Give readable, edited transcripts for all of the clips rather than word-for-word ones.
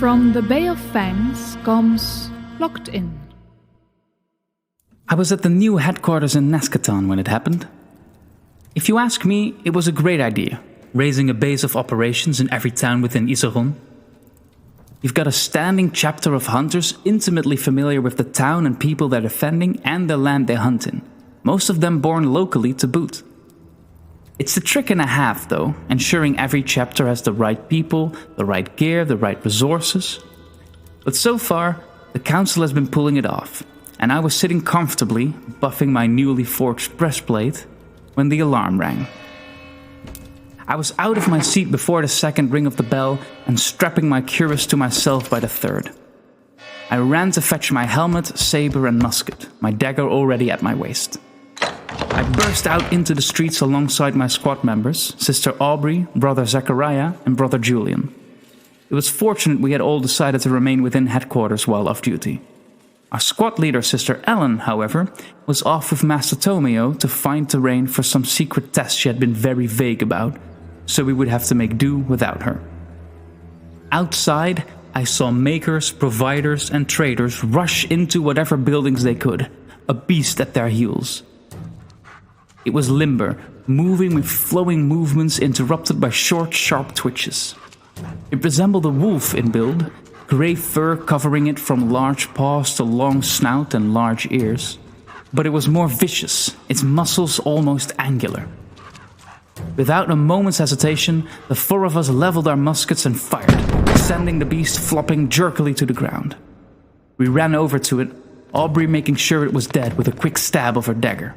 From the Bay of Fangs comes Locked In. I was at the new headquarters in Nescetan when it happened. If you ask me, it was a great idea, raising a base of operations in every town within Iseron. You've got a standing chapter of hunters intimately familiar with the town and people they're defending and the land they hunt in, most of them born locally to boot. It's a trick and a half, though, ensuring every chapter has the right people, the right gear, the right resources. But so far, the council has been pulling it off, and I was sitting comfortably, buffing my newly forged breastplate, when the alarm rang. I was out of my seat before the second ring of the bell and strapping my cuirass to myself by the third. I ran to fetch my helmet, saber and musket, my dagger already at my waist. I burst out into the streets alongside my squad members, Sister Aubrey, Brother Zachariah and Brother Julian. It was fortunate we had all decided to remain within headquarters while off duty. Our squad leader, Sister Ellen, however, was off with Master Tomeo to find terrain for some secret test she had been very vague about, so we would have to make do without her. Outside, I saw makers, providers and traders rush into whatever buildings they could, a beast at their heels. It was limber, moving with flowing movements interrupted by short, sharp twitches. It resembled a wolf in build, grey fur covering it from large paws to long snout and large ears. But it was more vicious, its muscles almost angular. Without a moment's hesitation, the four of us leveled our muskets and fired, sending the beast flopping jerkily to the ground. We ran over to it, Aubrey making sure it was dead with a quick stab of her dagger.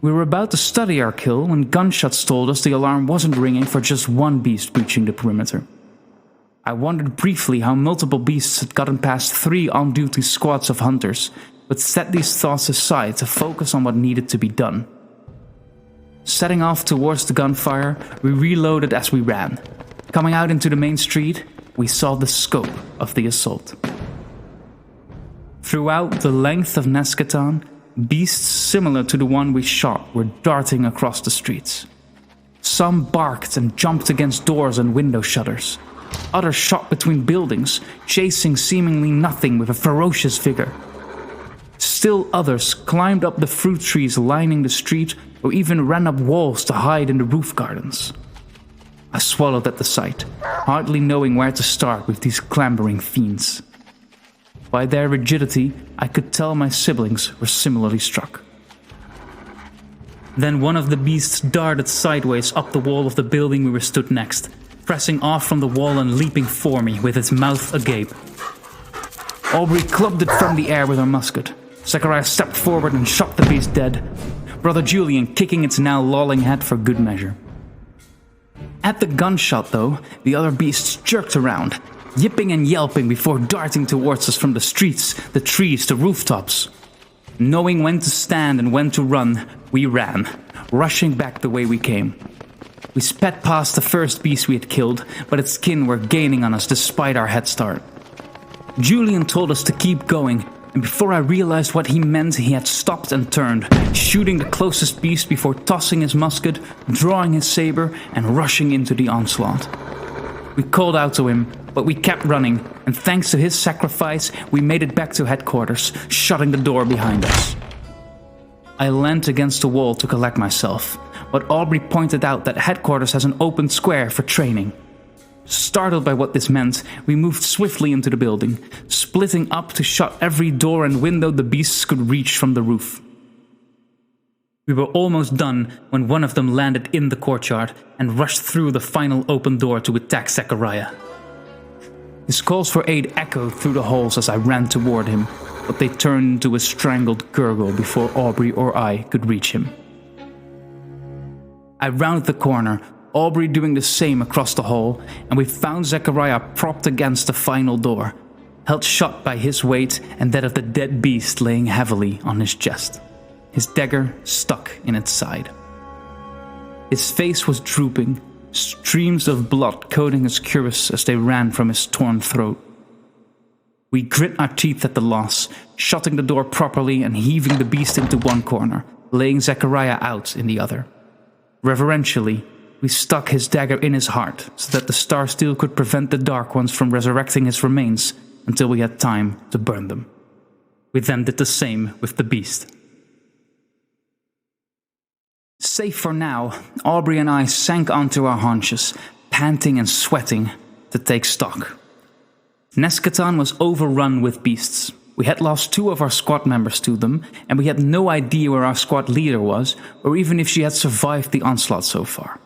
We were about to study our kill when gunshots told us the alarm wasn't ringing for just one beast breaching the perimeter. I wondered briefly how multiple beasts had gotten past 3 on-duty squads of hunters, but set these thoughts aside to focus on what needed to be done. Setting off towards the gunfire, we reloaded as we ran. Coming out into the main street, we saw the scope of the assault. Throughout the length of Nescetan, beasts similar to the one we shot were darting across the streets. Some barked and jumped against doors and window shutters. Others shot between buildings, chasing seemingly nothing with a ferocious vigor. Still others climbed up the fruit trees lining the street or even ran up walls to hide in the roof gardens. I swallowed at the sight, hardly knowing where to start with these clambering fiends. By their rigidity, I could tell my siblings were similarly struck. Then one of the beasts darted sideways up the wall of the building we were stood next, pressing off from the wall and leaping for me with its mouth agape. Aubrey clubbed it from the air with her musket. Zachariah stepped forward and shot the beast dead, Brother Julian kicking its now lolling head for good measure. At the gunshot, though, the other beasts jerked around, yipping and yelping before darting towards us from the streets, the trees, the rooftops. Knowing when to stand and when to run, we ran, rushing back the way we came. We sped past the first beast we had killed, but its kin were gaining on us despite our head start. Julian told us to keep going, and before I realized what he meant, he had stopped and turned, shooting the closest beast before tossing his musket, drawing his saber, and rushing into the onslaught. We called out to him, but we kept running, and thanks to his sacrifice, we made it back to headquarters, shutting the door behind us. I leant against the wall to collect myself, but Aubrey pointed out that headquarters has an open square for training. Startled by what this meant, we moved swiftly into the building, splitting up to shut every door and window the beasts could reach from the roof. We were almost done when one of them landed in the courtyard and rushed through the final open door to attack Zachariah. His calls for aid echoed through the halls as I ran toward him, but they turned into a strangled gurgle before Aubrey or I could reach him. I rounded the corner, Aubrey doing the same across the hall, and we found Zachariah propped against the final door, held shut by his weight and that of the dead beast laying heavily on his chest, his dagger stuck in its side. His face was drooping, streams of blood coating his cuirass as they ran from his torn throat. We grit our teeth at the loss, shutting the door properly and heaving the beast into one corner, laying Zachariah out in the other. Reverentially, we stuck his dagger in his heart so that the star steel could prevent the Dark Ones from resurrecting his remains until we had time to burn them. We then did the same with the beast. Safe for now, Aubrey and I sank onto our haunches, panting and sweating, to take stock. Nescetan was overrun with beasts. We had lost 2 of our squad members to them, and we had no idea where our squad leader was, or even if she had survived the onslaught so far.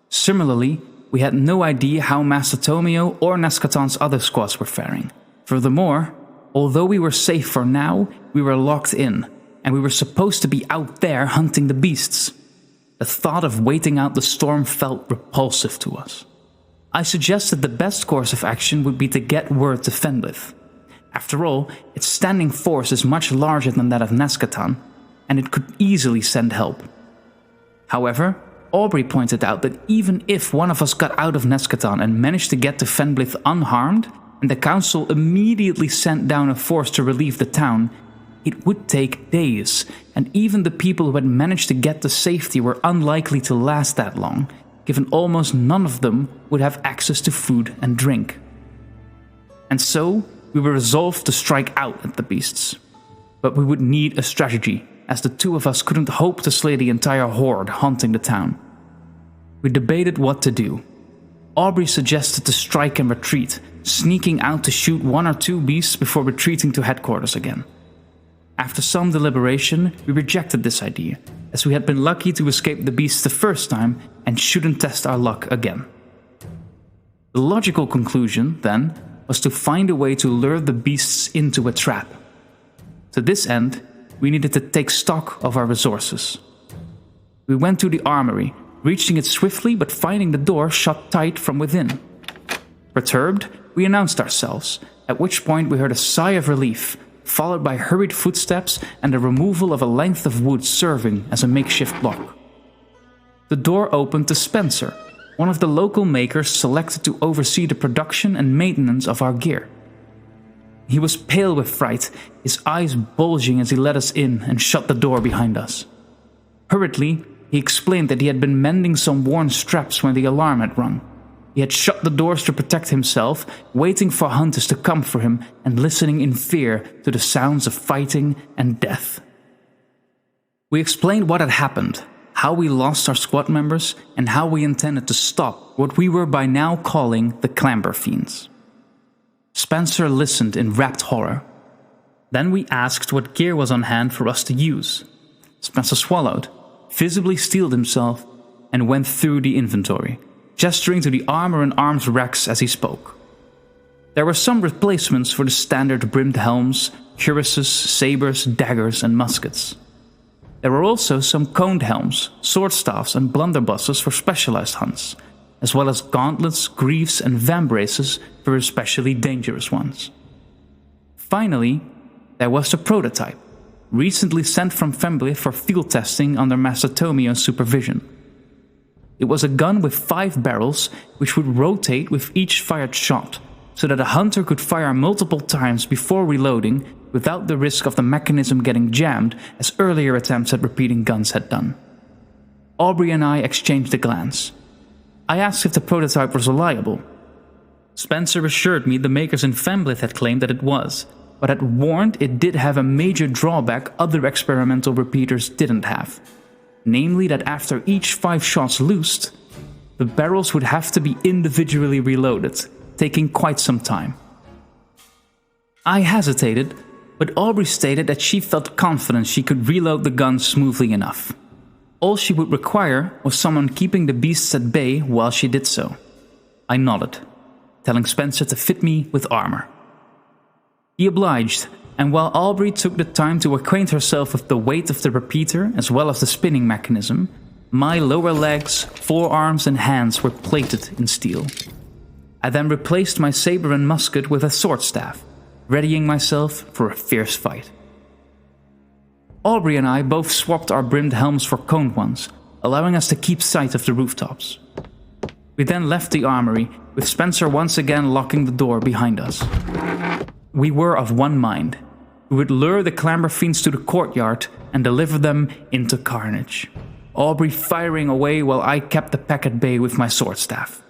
Similarly, we had no idea how Master Tomio or Nescetan's other squads were faring. Furthermore, although we were safe for now, we were locked in, and we were supposed to be out there hunting the beasts. The thought of waiting out the storm felt repulsive to us. I suggested the best course of action would be to get word to Fenblith. After all, its standing force is much larger than that of Nescetan, and it could easily send help. However, Aubrey pointed out that even if one of us got out of Nescetan and managed to get to Fenblith unharmed, and the council immediately sent down a force to relieve the town, it would take days, and even the people who had managed to get to safety were unlikely to last that long, given almost none of them would have access to food and drink. And so, we were resolved to strike out at the beasts. But we would need a strategy, as the 2 of us couldn't hope to slay the entire horde haunting the town. We debated what to do. Aubrey suggested to strike and retreat, sneaking out to shoot 1 or 2 beasts before retreating to headquarters again. After some deliberation, we rejected this idea, as we had been lucky to escape the beasts the first time and shouldn't test our luck again. The logical conclusion, then, was to find a way to lure the beasts into a trap. To this end, we needed to take stock of our resources. We went to the armory, reaching it swiftly but finding the door shut tight from within. Perturbed, we announced ourselves, at which point we heard a sigh of relief, followed by hurried footsteps and the removal of a length of wood serving as a makeshift block. The door opened to Spencer, one of the local makers selected to oversee the production and maintenance of our gear. He was pale with fright, his eyes bulging as he let us in and shut the door behind us. Hurriedly, he explained that he had been mending some worn straps when the alarm had rung. He had shut the doors to protect himself, waiting for hunters to come for him and listening in fear to the sounds of fighting and death. We explained what had happened, how we lost our squad members, and how we intended to stop what we were by now calling the Clamber Fiends. Spencer listened in rapt horror. Then we asked what gear was on hand for us to use. Spencer swallowed, visibly steeled himself, and went through the inventory, gesturing to the armor and arms racks as he spoke. There were some replacements for the standard brimmed helms, cuirasses, sabers, daggers, and muskets. There were also some coned helms, sword staffs, and blunderbusses for specialized hunts, as well as gauntlets, greaves, and vambraces for especially dangerous ones. Finally, there was the prototype, recently sent from Fenblith for field testing under Master Tomio's supervision. It was a gun with 5 barrels, which would rotate with each fired shot, so that a hunter could fire multiple times before reloading without the risk of the mechanism getting jammed as earlier attempts at repeating guns had done. Aubrey and I exchanged a glance. I asked if the prototype was reliable. Spencer assured me the makers in Fenblith had claimed that it was, but had warned it did have a major drawback other experimental repeaters didn't have. Namely that after each 5 shots loosed, the barrels would have to be individually reloaded, taking quite some time. I hesitated, but Aubrey stated that she felt confident she could reload the gun smoothly enough. All she would require was someone keeping the beasts at bay while she did so. I nodded, telling Spencer to fit me with armor. He obliged, and while Aubrey took the time to acquaint herself with the weight of the repeater as well as the spinning mechanism, my lower legs, forearms, and hands were plated in steel. I then replaced my saber and musket with a sword staff, readying myself for a fierce fight. Aubrey and I both swapped our brimmed helms for coned ones, allowing us to keep sight of the rooftops. We then left the armory, with Spencer once again locking the door behind us. We were of one mind. We would lure the Clamber Fiends to the courtyard and deliver them into carnage. Aubrey firing away while I kept the pack at bay with my sword staff.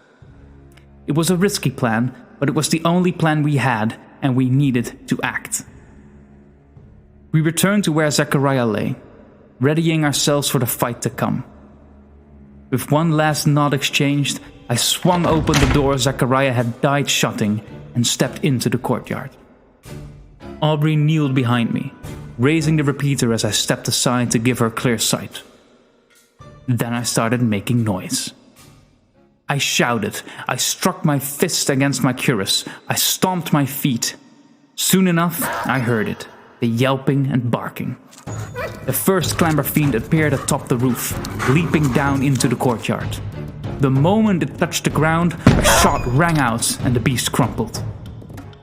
It was a risky plan, but it was the only plan we had, and we needed to act. We returned to where Zechariah lay, readying ourselves for the fight to come. With one last nod exchanged, I swung open the door Zechariah had died shutting and stepped into the courtyard. Aubrey kneeled behind me, raising the repeater as I stepped aside to give her clear sight. Then I started making noise. I shouted, I struck my fist against my cuirass, I stomped my feet. Soon enough, I heard it, the yelping and barking. The first clamber fiend appeared atop the roof, leaping down into the courtyard. The moment it touched the ground, a shot rang out and the beast crumpled.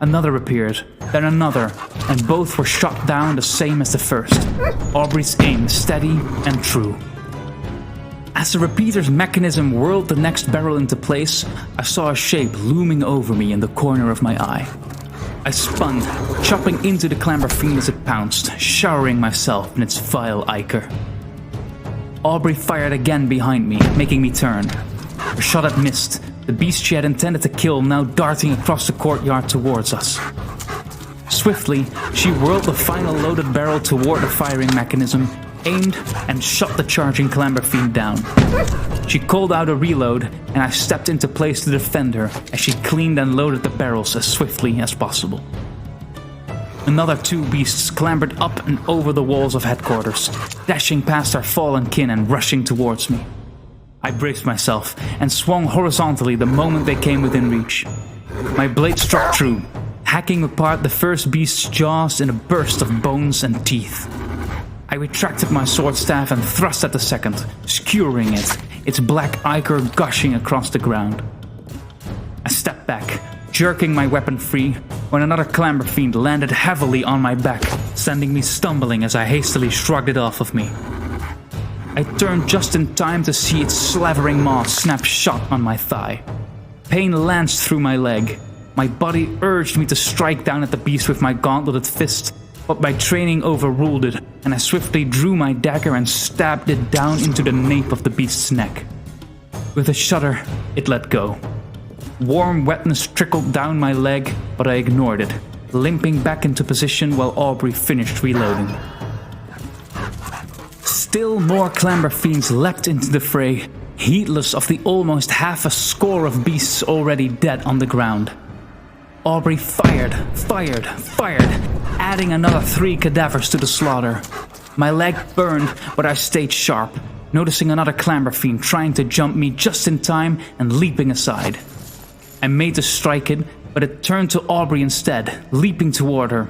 Another appeared, then another, and both were shot down the same as the first, Aubrey's aim steady and true. As the repeater's mechanism whirled the next barrel into place, I saw a shape looming over me in the corner of my eye. I spun, chopping into the clamber fiend as it pounced, showering myself in its vile ichor. Aubrey fired again behind me, making me turn. Her shot had missed, the beast she had intended to kill now darting across the courtyard towards us. Swiftly, she whirled the final loaded barrel toward the firing mechanism, aimed, and shot the charging clamber fiend down. She called out a reload, and I stepped into place to defend her as she cleaned and loaded the barrels as swiftly as possible. Another two beasts clambered up and over the walls of headquarters, dashing past our fallen kin and rushing towards me. I braced myself and swung horizontally the moment they came within reach. My blade struck true, hacking apart the first beast's jaws in a burst of bones and teeth. I retracted my sword staff and thrust at the second, skewering it, its black ichor gushing across the ground. I stepped back, jerking my weapon free, when another clamber fiend landed heavily on my back, sending me stumbling as I hastily shrugged it off of me. I turned just in time to see its slavering maw snap shut on my thigh. Pain lanced through my leg. My body urged me to strike down at the beast with my gauntleted fist, but my training overruled it, and I swiftly drew my dagger and stabbed it down into the nape of the beast's neck. With a shudder, it let go. Warm wetness trickled down my leg, but I ignored it, limping back into position while Aubrey finished reloading. Still more clamber fiends leapt into the fray, heedless of the almost half a score of beasts already dead on the ground. Aubrey fired, adding another 3 cadavers to the slaughter. My leg burned, but I stayed sharp, noticing another clamber fiend trying to jump me just in time and leaping aside. I made to strike it, but it turned to Aubrey instead, leaping toward her.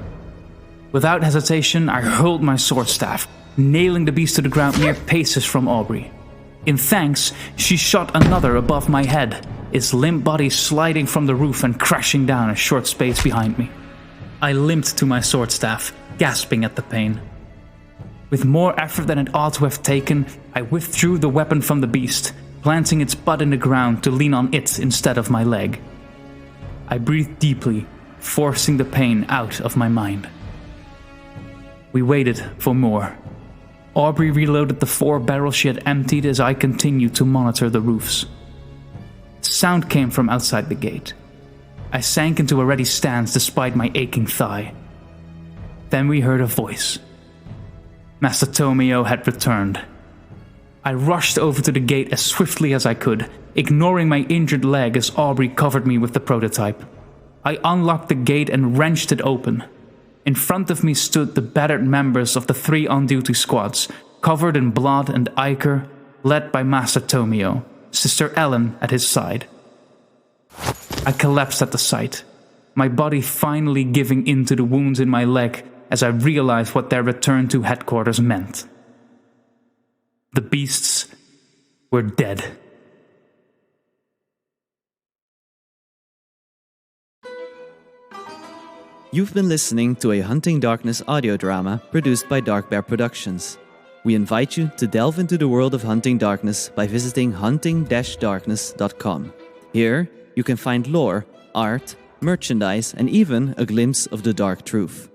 Without hesitation, I hurled my sword staff, nailing the beast to the ground mere paces from Aubrey. In thanks, she shot another above my head, its limp body sliding from the roof and crashing down a short space behind me. I limped to my sword staff, gasping at the pain. With more effort than it ought to have taken, I withdrew the weapon from the beast, planting its butt in the ground to lean on it instead of my leg. I breathed deeply, forcing the pain out of my mind. We waited for more. Aubrey reloaded the 4 barrels she had emptied as I continued to monitor the roofs. Sound came from outside the gate. I sank into a ready stance despite my aching thigh. Then we heard a voice. Master Tomio had returned. I rushed over to the gate as swiftly as I could, ignoring my injured leg as Aubrey covered me with the prototype. I unlocked the gate and wrenched it open. In front of me stood the battered members of the 3 on-duty squads, covered in blood and ichor, led by Master Tomio, Sister Ellen at his side. I collapsed at the sight, my body finally giving in to the wounds in my leg as I realized what their return to headquarters meant. The beasts were dead. You've been listening to a Hunting Darkness audio drama produced by Dark Bear Productions. We invite you to delve into the world of Hunting Darkness by visiting hunting-darkness.com. Here, you can find lore, art, merchandise, and even a glimpse of the dark truth.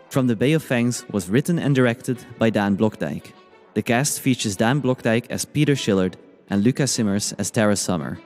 From the Bay of Fangs was written and directed by Dan Blokdijk. The cast features Dan Blokdijk as Peter Schillard and Lucas Simmers as Tara Summer.